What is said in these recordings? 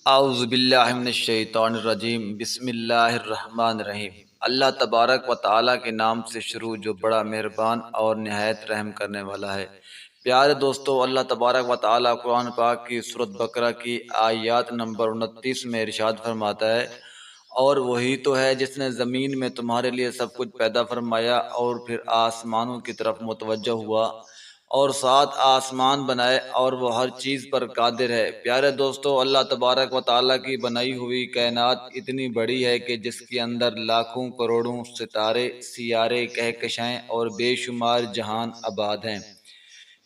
اعوذ باللہ من الشیطان الرجیم، بسم اللہ الرحمن الرحیم۔ اللہ تبارک و تعالیٰ کے نام سے شروع جو بڑا مہربان اور نہایت رحم کرنے والا ہے۔ پیارے دوستو، اللہ تبارک و تعالیٰ قرآن پاک کی سورۃ بقرہ کی آیات نمبر 29 میں ارشاد فرماتا ہے، اور وہی تو ہے جس نے زمین میں تمہارے لیے سب کچھ پیدا فرمایا اور پھر آسمانوں کی طرف متوجہ ہوا اور 7 آسمان بنائے اور وہ ہر چیز پر قادر ہے۔ پیارے دوستو، اللہ تبارک و تعالیٰ کی بنائی ہوئی کائنات اتنی بڑی ہے کہ جس کے اندر لاکھوں کروڑوں ستارے، سیارے، کہکشائیں اور بے شمار جہان آباد ہیں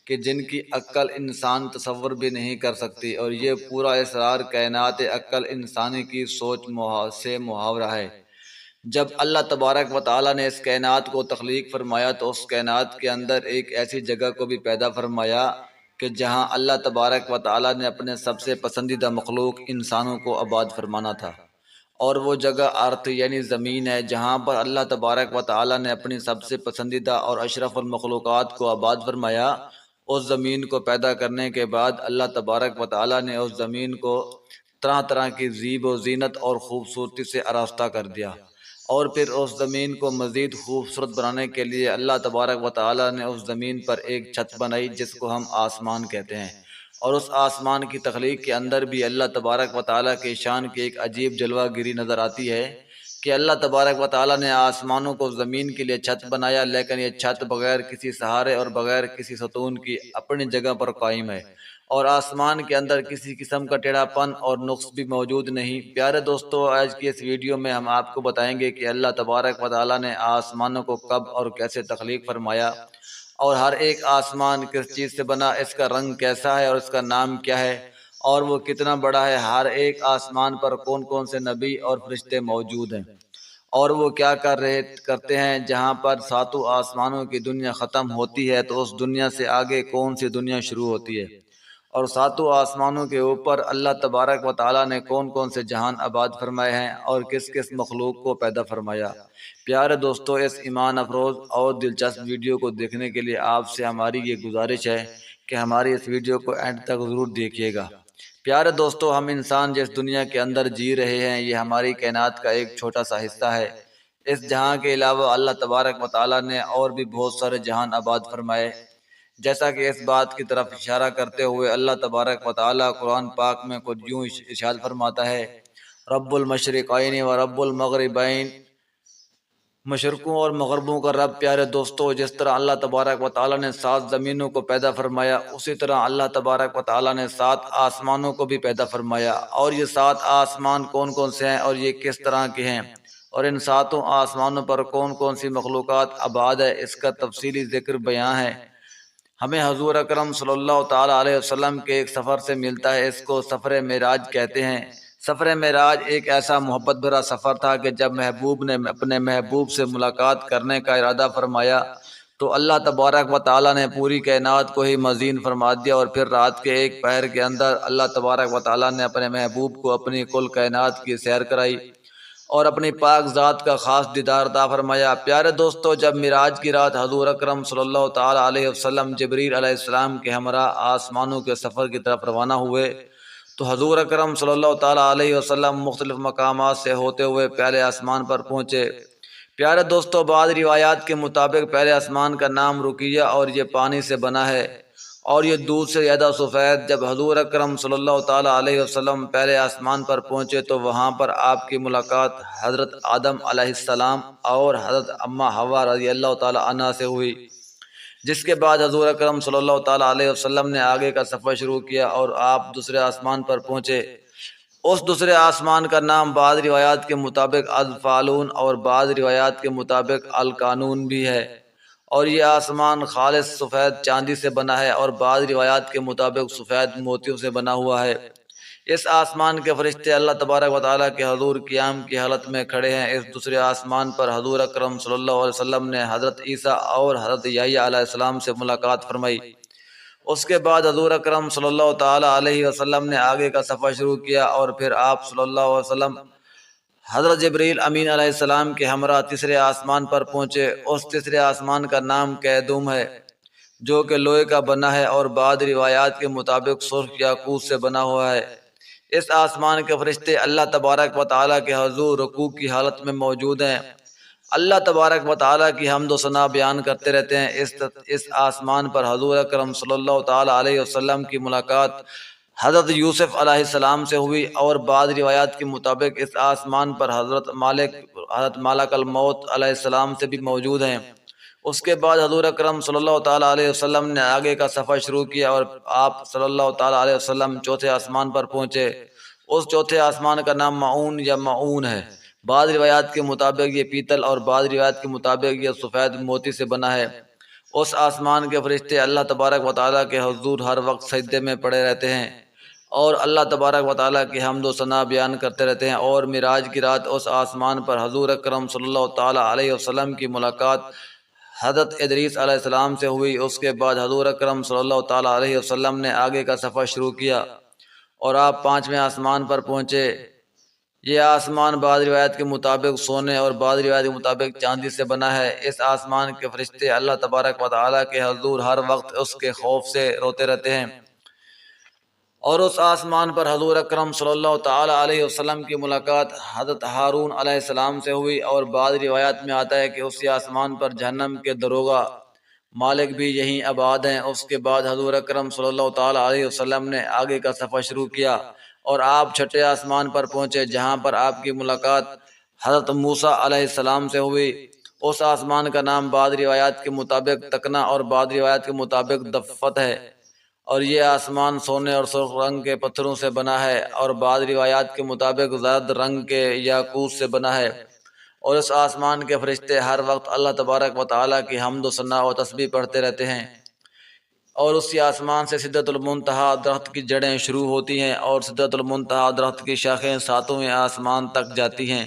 کہ جن کی عقل انسان تصور بھی نہیں کر سکتی، اور یہ پورا اسرار کائنات عقل انسانی کی سوچ سے محاورہ ہے۔ جب اللہ تبارک و تعالیٰ نے اس کائنات کو تخلیق فرمایا تو اس کائنات کے اندر ایک ایسی جگہ کو بھی پیدا فرمایا کہ جہاں اللہ تبارک و تعالیٰ نے اپنے سب سے پسندیدہ مخلوق انسانوں کو آباد فرمانا تھا، اور وہ جگہ ارتھ یعنی زمین ہے، جہاں پر اللہ تبارک و تعالیٰ نے اپنی سب سے پسندیدہ اور اشرف المخلوقات کو آباد فرمایا۔ اس زمین کو پیدا کرنے کے بعد اللہ تبارک و تعالیٰ نے اس زمین کو طرح طرح کی زیب و زینت اور خوبصورتی سے آراستہ کر دیا، اور پھر اس زمین کو مزید خوبصورت بنانے کے لیے اللہ تبارک و تعالیٰ نے اس زمین پر ایک چھت بنائی جس کو ہم آسمان کہتے ہیں، اور اس آسمان کی تخلیق کے اندر بھی اللہ تبارک و تعالیٰ کے شان کی ایک عجیب جلوہ گری نظر آتی ہے کہ اللہ تبارک و تعالیٰ نے آسمانوں کو زمین کے لیے چھت بنایا، لیکن یہ چھت بغیر کسی سہارے اور بغیر کسی ستون کی اپنی جگہ پر قائم ہے، اور آسمان کے اندر کسی قسم کا ٹیڑھا پن اور نقص بھی موجود نہیں۔ پیارے دوستو، آج کی اس ویڈیو میں ہم آپ کو بتائیں گے کہ اللہ تبارک و تعالیٰ نے آسمانوں کو کب اور کیسے تخلیق فرمایا، اور ہر ایک آسمان کس چیز سے بنا، اس کا رنگ کیسا ہے اور اس کا نام کیا ہے، اور وہ کتنا بڑا ہے، ہر ایک آسمان پر کون کون سے نبی اور فرشتے موجود ہیں، اور وہ کیا کرتے ہیں۔ جہاں پر 7 آسمانوں کی دنیا ختم ہوتی ہے تو اس دنیا سے آگے کون سی دنیا شروع ہوتی ہے، اور 7 آسمانوں کے اوپر اللہ تبارک و تعالیٰ نے کون کون سے جہان آباد فرمائے ہیں اور کس کس مخلوق کو پیدا فرمایا۔ پیارے دوستو، اس ایمان افروز اور دلچسپ ویڈیو کو دیکھنے کے لیے آپ سے ہماری یہ گزارش ہے کہ ہماری اس ویڈیو کو اینڈ تک ضرور دیکھیے گا۔ پیارے دوستو، ہم انسان جس دنیا کے اندر جی رہے ہیں یہ ہماری کائنات کا ایک چھوٹا سا حصہ ہے۔ اس جہاں کے علاوہ اللہ تبارک و تعالیٰ نے اور بھی بہت سارے جہان آباد فرمائے، جیسا کہ اس بات کی طرف اشارہ کرتے ہوئے اللہ تبارک و تعالیٰ قرآن پاک میں کچھ یوں ارشاد فرماتا ہے، رب المشرقین و رب المغربین، مشرقوں اور مغربوں کا رب۔ پیارے دوستو، جس طرح اللہ تبارک و تعالیٰ نے 7 زمینوں کو پیدا فرمایا، اسی طرح اللہ تبارک و تعالیٰ نے 7 آسمانوں کو بھی پیدا فرمایا، اور یہ 7 آسمان کون کون سے ہیں اور یہ کس طرح کے ہیں، اور ان 7 آسمانوں پر کون کون سی مخلوقات آباد ہے، اس کا تفصیلی ذکر بیان ہے۔ ہمیں حضور اکرم صلی اللہ تعالیٰ علیہ وسلم کے ایک سفر سے ملتا ہے، اس کو سفر معراج کہتے ہیں۔ سفر معراج ایک ایسا محبت بھرا سفر تھا کہ جب محبوب نے اپنے محبوب سے ملاقات کرنے کا ارادہ فرمایا تو اللہ تبارک و تعالیٰ نے پوری کائنات کو ہی مزین فرما دیا، اور پھر رات کے ایک پہر کے اندر اللہ تبارک و تعالیٰ نے اپنے محبوب کو اپنی کل کائنات کی سیر کرائی اور اپنی پاک ذات کا خاص دیدار عطا فرمایا۔ پیارے دوستو، جب معراج کی رات حضور اکرم صلی اللہ تعالیٰ علیہ وسلم جبریل علیہ السلام کے ہمراہ آسمانوں کے سفر کی طرف روانہ ہوئے تو حضور اکرم صلی اللہ تعالیٰ علیہ وسلم مختلف مقامات سے ہوتے ہوئے پہلے آسمان پر پہنچے۔ پیارے دوستو، بعض روایات کے مطابق پہلے آسمان کا نام رقیہ اور یہ پانی سے بنا ہے اور یہ دودھ سے زیادہ سفید۔ جب حضور اکرم صلی اللہ تعالیٰ علیہ وسلم پہلے آسمان پر پہنچے تو وہاں پر آپ کی ملاقات حضرت آدم علیہ السلام اور حضرت اماں حوا رضی اللہ تعالیٰ عنہ سے ہوئی، جس کے بعد حضور اکرم صلی اللہ تعالیٰ علیہ وسلم نے آگے کا سفر شروع کیا اور آپ دوسرے آسمان پر پہنچے۔ اس دوسرے آسمان کا نام بعض روایات کے مطابق الفالون اور بعض روایات کے مطابق القانون بھی ہے، اور یہ آسمان خالص سفید چاندی سے بنا ہے اور بعض روایات کے مطابق سفید موتیوں سے بنا ہوا ہے۔ اس آسمان کے فرشتے اللہ تبارک و تعالیٰ کے حضور قیام کی حالت میں کھڑے ہیں۔ اس دوسرے آسمان پر حضور اکرم صلی اللہ علیہ وسلم نے حضرت عیسیٰ اور حضرت یحییٰ علیہ السلام سے ملاقات فرمائی۔ اس کے بعد حضور اکرم صلی اللہ تعالیٰ علیہ وسلم نے آگے کا سفر شروع کیا، اور پھر آپ صلی اللہ علیہ وسلم حضرت جبریل امین علیہ السلام کے ہمراہ تیسرے آسمان پر پہنچے۔ اس تیسرے آسمان کا نام کیدوم ہے، جو کہ لوہے کا بنا ہے اور بعض روایات کے مطابق سرخ یاقوت سے بنا ہوا ہے۔ اس آسمان کے فرشتے اللہ تبارک و تعالیٰ کے حضور رکوع کی حالت میں موجود ہیں، اللہ تبارک و تعالیٰ کی حمد و ثنا بیان کرتے رہتے ہیں۔ اس آسمان پر حضور اکرم صلی اللہ تعالیٰ علیہ وسلم کی ملاقات حضرت یوسف علیہ السلام سے ہوئی، اور بعض روایات کے مطابق اس آسمان پر حضرت مالک الموت علیہ السلام سے بھی موجود ہیں۔ اس کے بعد حضور اکرم صلی اللہ تعالیٰ علیہ وسلم نے آگے کا سفر شروع کیا، اور آپ صلی اللہ تعالیٰ علیہ وسلم چوتھے آسمان پر پہنچے۔ اس چوتھے آسمان کا نام معون یا معون ہے۔ بعض روایات کے مطابق یہ پیتل اور بعض روایات کے مطابق یہ سفید موتی سے بنا ہے۔ اس آسمان کے فرشتے اللہ تبارک و تعالیٰ کے حضور ہر وقت سجدے میں پڑے رہتے ہیں اور اللہ تبارک و تعالیٰ کی حمد و ثنا بیان کرتے رہتے ہیں۔ اور معراج کی رات اس آسمان پر حضور اکرم صلی اللہ تعالیٰ علیہ وسلم کی ملاقات حضرت ادریس علیہ السلام سے ہوئی۔ اس کے بعد حضور اکرم صلی اللہ تعالیٰ علیہ وسلم نے آگے کا سفر شروع کیا اور آپ پانچویں آسمان پر پہنچے۔ یہ آسمان بعض روایت کے مطابق سونے اور بعض روایت کے مطابق چاندی سے بنا ہے۔ اس آسمان کے فرشتے اللہ تبارک و تعالیٰ کے حضور ہر وقت اس کے خوف سے روتے رہتے ہیں۔ اور اس آسمان پر حضور اکرم صلی اللہ تعالیٰ علیہ وسلم کی ملاقات حضرت ہارون علیہ السلام سے ہوئی، اور بعض روایات میں آتا ہے کہ اسی آسمان پر جہنم کے دروغہ مالک بھی یہیں آباد ہیں۔ اس کے بعد حضور اکرم صلی اللہ تعالیٰ علیہ وسلم نے آگے کا سفر شروع کیا اور آپ چھٹے آسمان پر پہنچے، جہاں پر آپ کی ملاقات حضرت موسیٰ علیہ السلام سے ہوئی۔ اس آسمان کا نام بعض روایات کے مطابق تکنا اور بعض روایات کے مطابق دفت ہے، اور یہ آسمان سونے اور سرخ رنگ کے پتھروں سے بنا ہے، اور بعض روایات کے مطابق زرد رنگ کے یاقوت سے بنا ہے۔ اور اس آسمان کے فرشتے ہر وقت اللہ تبارک و تعالیٰ کی حمد و ثنا و تسبیح پڑھتے رہتے ہیں۔ اور اسی آسمان سے سدرۃ المنتہا درخت کی جڑیں شروع ہوتی ہیں، اور سدرۃ المنتہا درخت کی شاخیں ساتویں آسمان تک جاتی ہیں۔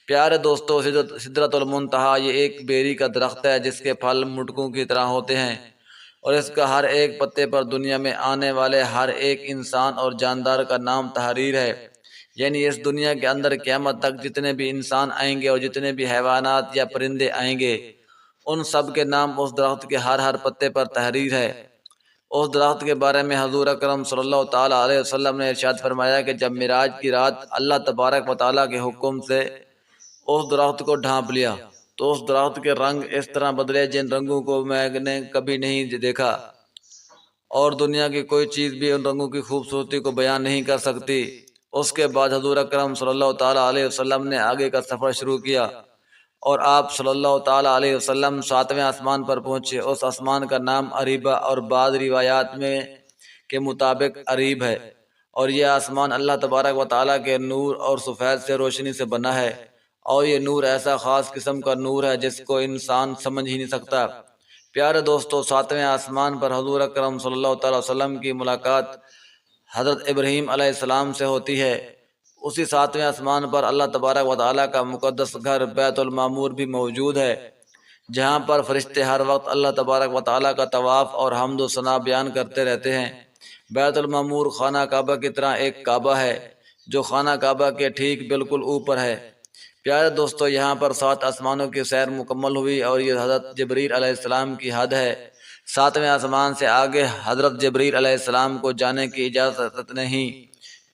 پیارے دوستو، سدرۃ المنتہا یہ ایک بیری کا درخت ہے جس کے پھل مٹکوں کی طرح ہوتے ہیں، اور اس کا ہر ایک پتے پر دنیا میں آنے والے ہر ایک انسان اور جاندار کا نام تحریر ہے۔ یعنی اس دنیا کے اندر قیامت تک جتنے بھی انسان آئیں گے اور جتنے بھی حیوانات یا پرندے آئیں گے، ان سب کے نام اس درخت کے ہر پتے پر تحریر ہے۔ اس درخت کے بارے میں حضور اکرم صلی اللہ تعالیٰ علیہ وسلم نے ارشاد فرمایا کہ جب معراج کی رات اللہ تبارک و تعالیٰ کے حکم سے اس درخت کو ڈھانپ لیا تو اس درخت کے رنگ اس طرح بدلے جن رنگوں کو میں نے کبھی نہیں دیکھا، اور دنیا کی کوئی چیز بھی ان رنگوں کی خوبصورتی کو بیان نہیں کر سکتی۔ اس کے بعد حضور اکرم صلی اللہ تعالیٰ علیہ وسلم نے آگے کا سفر شروع کیا، اور آپ صلی اللہ تعالیٰ علیہ وسلم ساتویں آسمان پر پہنچے۔ اس آسمان کا نام اریبہ اور بعض روایات میں کے مطابق اریب ہے، اور یہ آسمان اللہ تبارک و تعالیٰ کے نور اور سفید سے روشنی سے بنا ہے، اور یہ نور ایسا خاص قسم کا نور ہے جس کو انسان سمجھ ہی نہیں سکتا۔ پیارے دوستو، ساتویں آسمان پر حضور اکرم صلی اللہ تعالیٰ وسلم کی ملاقات حضرت ابراہیم علیہ السلام سے ہوتی ہے۔ اسی ساتویں آسمان پر اللہ تبارک و تعالیٰ کا مقدس گھر بیت المعمور بھی موجود ہے، جہاں پر فرشتے ہر وقت اللہ تبارک و تعالیٰ کا طواف اور حمد و ثنا بیان کرتے رہتے ہیں۔ بیت المعمور خانہ کعبہ کی طرح ایک کعبہ ہے جو خانہ کعبہ کے ٹھیک بالکل اوپر ہے۔ پیارے دوستو، یہاں پر 7 آسمانوں کی سیر مکمل ہوئی، اور یہ حضرت جبریل علیہ السلام کی حد ہے۔ 7ویں آسمان سے آگے حضرت جبریل علیہ السلام کو جانے کی اجازت نہیں،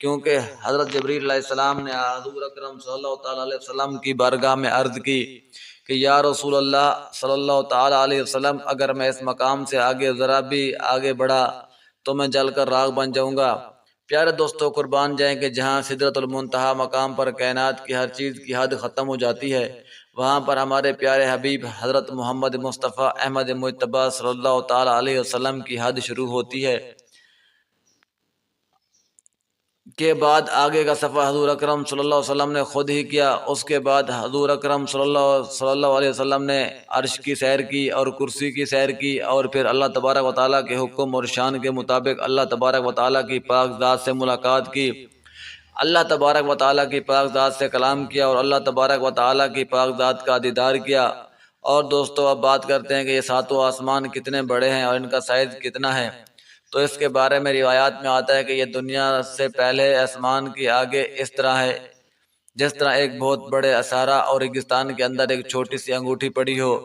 کیونکہ حضرت جبریل علیہ السلام نے حضور اکرم صلی اللہ تعالیٰ علیہ وسلم کی بارگاہ میں عرض کی کہ یا رسول اللہ صلی اللہ تعالیٰ علیہ وسلم، اگر میں اس مقام سے آگے ذرا بھی آگے بڑھا تو میں جل کر راغ بن جاؤں گا۔ پیارے دوستو، قربان جائیں کہ جہاں سدرۃ المنتہا مقام پر کائنات کی ہر چیز کی حد ختم ہو جاتی ہے، وہاں پر ہمارے پیارے حبیب حضرت محمد مصطفیٰ احمد مجتبیٰ صلی اللہ تعالیٰ علیہ وسلم کی حد شروع ہوتی ہے۔ کے بعد آگے کا سفر حضور اکرم صلی اللہ علیہ وسلم نے خود ہی کیا۔ اس کے بعد حضور اکرم صلی اللہ علیہ وسلم نے عرش کی سیر کی اور کرسی کی سیر کی، اور پھر اللہ تبارک و تعالیٰ کے حکم اور شان کے مطابق اللہ تبارک و تعالیٰ کی پاک ذات سے ملاقات کی، اللہ تبارک و تعالیٰ کی پاک ذات سے کلام کیا، اور اللہ تبارک و تعالیٰ کی پاک ذات کا دیدار کیا۔ اور دوستو، اب بات کرتے ہیں کہ یہ 7 آسمان کتنے بڑے ہیں اور ان کا سائز کتنا ہے۔ تو اس کے بارے میں روایات میں آتا ہے کہ یہ دنیا سے پہلے آسمان کی آگے اس طرح ہے جس طرح ایک بہت بڑے صحرا اور ریگستان کے اندر ایک چھوٹی سی انگوٹھی پڑی ہو۔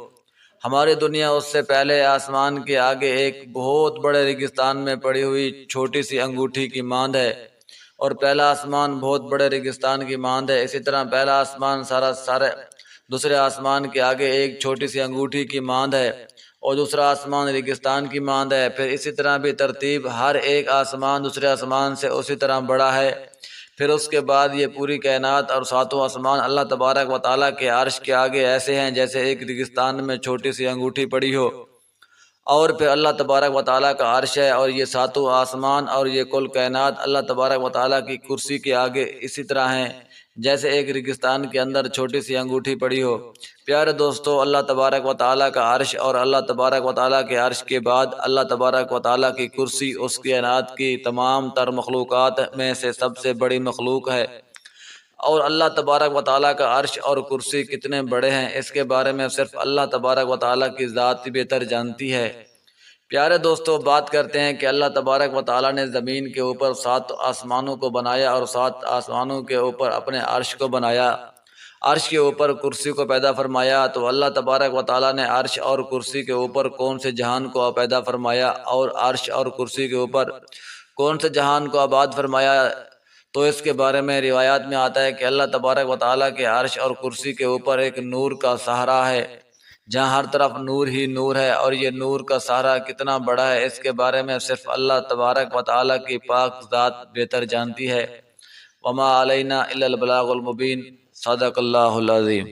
ہماری دنیا اس سے پہلے آسمان کے آگے ایک بہت بڑے ریگستان میں پڑی ہوئی چھوٹی سی انگوٹھی کی مانند ہے۔ اور پہلا آسمان بہت بڑے ریگستان کی مانند ہے۔ اسی طرح پہلا آسمان سارے دوسرے آسمان کے آگے ایک چھوٹی سی انگوٹھی کی مانند ہے، اور دوسرا آسمان ریگستان کی مانند ہے۔ پھر اسی طرح بھی ترتیب، ہر ایک آسمان دوسرے آسمان سے اسی طرح بڑا ہے۔ پھر اس کے بعد یہ پوری کائنات اور ساتوں آسمان اللہ تبارک و تعالیٰ کے عرش کے آگے ایسے ہیں جیسے ایک ریگستان میں چھوٹی سی انگوٹھی پڑی ہو، اور پھر اللہ تبارک و تعالیٰ کا عرش ہے، اور یہ ساتوں آسمان اور یہ کل کائنات اللہ تبارک و تعالیٰ کی کرسی کے آگے اسی طرح ہیں جیسے ایک ریگستان کے اندر چھوٹی سی انگوٹھی پڑی ہو۔ پیارے دوستو، اللہ تبارک و تعالیٰ کا عرش اور اللہ تبارک و تعالیٰ کے عرش کے بعد اللہ تبارک و تعالیٰ کی کرسی اس کائنات کی تمام تر مخلوقات میں سے سب سے بڑی مخلوق ہے۔ اور اللہ تبارک و تعالیٰ کا عرش اور کرسی کتنے بڑے ہیں، اس کے بارے میں صرف اللہ تبارک و تعالیٰ کی ذات بہتر جانتی ہے۔ پیارے دوستو، بات کرتے ہیں کہ اللہ تبارک و تعالیٰ نے زمین کے اوپر 7 آسمانوں کو بنایا اور 7 آسمانوں کے اوپر اپنے عرش کو بنایا، عرش کے اوپر کرسی کو پیدا فرمایا۔ تو اللہ تبارک و تعالیٰ نے عرش اور کرسی کے اوپر کون سے جہان کو پیدا فرمایا اور عرش اور کرسی کے اوپر کون سے جہان کو آباد فرمایا؟ تو اس کے بارے میں روایات میں آتا ہے کہ اللہ تبارک و تعالیٰ کے عرش اور کرسی کے اوپر ایک نور کا صحرا ہے، جہاں ہر طرف نور ہی نور ہے، اور یہ نور کا صحرا کتنا بڑا ہے اس کے بارے میں صرف اللہ تبارک و تعالیٰ کی پاک ذات بہتر جانتی ہے۔ وما علینا الا البلاغ المبین۔ صدق اللہ العظیم۔